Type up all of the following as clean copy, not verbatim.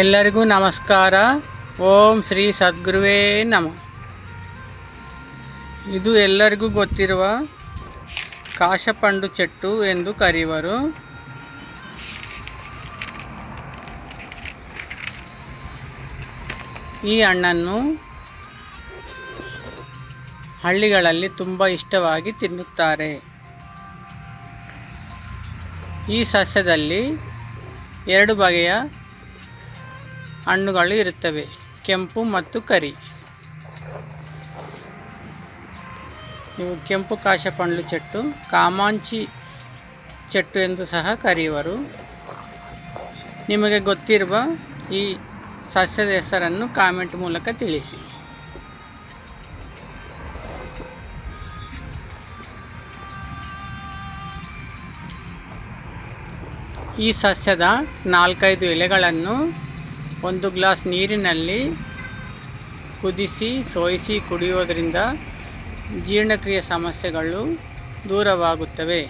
ಎಲ್ಲರಿಗೂ ನಮಸ್ಕಾರ. ಓಂ ಶ್ರೀ ಸದ್ಗುರುವೇ ನಮಃ. ಇದು ಎಲ್ಲರಿಗೂ ಗೊತ್ತಿರುವ ಕಾಶಪಂಡು ಚೆಟ್ಟು ಎಂದು ಕರೆಯುವರು. ಈ ಹಣ್ಣನ್ನು ಹಳ್ಳಿಗಳಲ್ಲಿ ತುಂಬ ಇಷ್ಟವಾಗಿ ತಿನ್ನುತ್ತಾರೆ. ಈ ಸಸ್ಯದಲ್ಲಿ 2 ಬಗೆಯ ಹಣ್ಣುಗಳು ಇರುತ್ತವೆ, ಕೆಂಪು ಮತ್ತು ಕರಿ. ಇವು ಕೆಂಪು ಕಾಶಪಂಡು ಚೆಟ್ಟು, ಕಾಮಾಂಚಿ ಚೆಟ್ಟು ಎಂದು ಸಹ ಕರೆಯುವರು. ನಿಮಗೆ ಗೊತ್ತಿರುವ ಈ ಸಸ್ಯದ ಹೆಸರನ್ನು ಕಾಮೆಂಟ್ ಮೂಲಕ ತಿಳಿಸಿ. ಈ ಸಸ್ಯದ 4-5 ಎಲೆಗಳನ್ನು 1 ಗ್ಲಾಸ್ ನೀರಿನಲ್ಲಿ ಕುದಿಸಿ ಸೋಯಿಸಿ ಕುಡಿಯುವುದರಿಂದ ಜೀರ್ಣಕ್ರಿಯೆ ಸಮಸ್ಯೆಗಳು ದೂರವಾಗುತ್ತವೆ.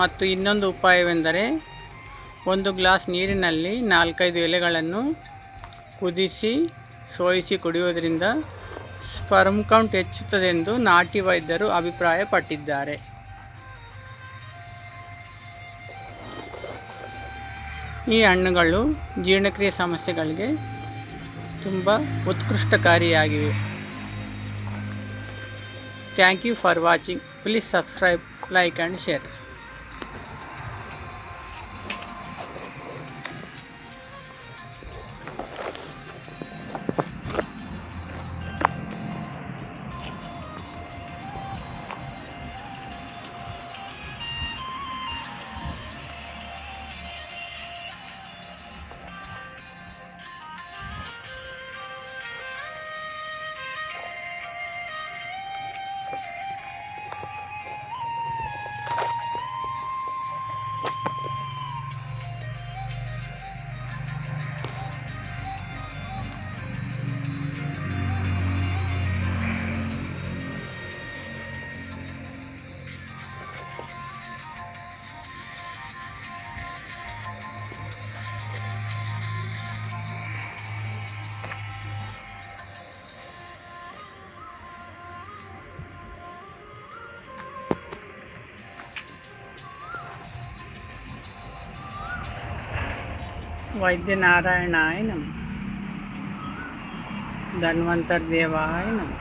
ಮತ್ತು ಇನ್ನೊಂದು ಉಪಾಯವೆಂದರೆ 1 ಗ್ಲಾಸ್ ನೀರಿನಲ್ಲಿ 4-5 ಎಲೆಗಳನ್ನು ಕುದಿಸಿ ಸೋಯಿಸಿ ಕುಡಿಯುವುದರಿಂದ ಸ್ಪರ್ಮ್ ಕೌಂಟ್ ಹೆಚ್ಚುತ್ತದೆಂದು ನಾಟಿ ವೈದ್ಯರು ಅಭಿಪ್ರಾಯಪಟ್ಟಿದ್ದಾರೆ. ಈ ಹಣ್ಣುಗಳು ಜೀರ್ಣಕ್ರಿಯೆ ಸಮಸ್ಯೆಗಳಿಗೆ ತುಂಬ ಉತ್ಕೃಷ್ಟಕಾರಿಯಾಗಿವೆ. Thank you for watching. Please subscribe, like and share. वैद्य नारायणाय नमः. धन्वंतर देवाय नमः.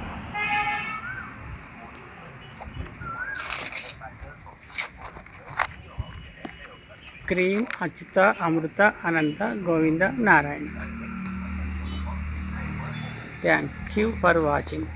क्रीम अच्युत अमृत अनंत गोविंद नारायण. Thank you for watching.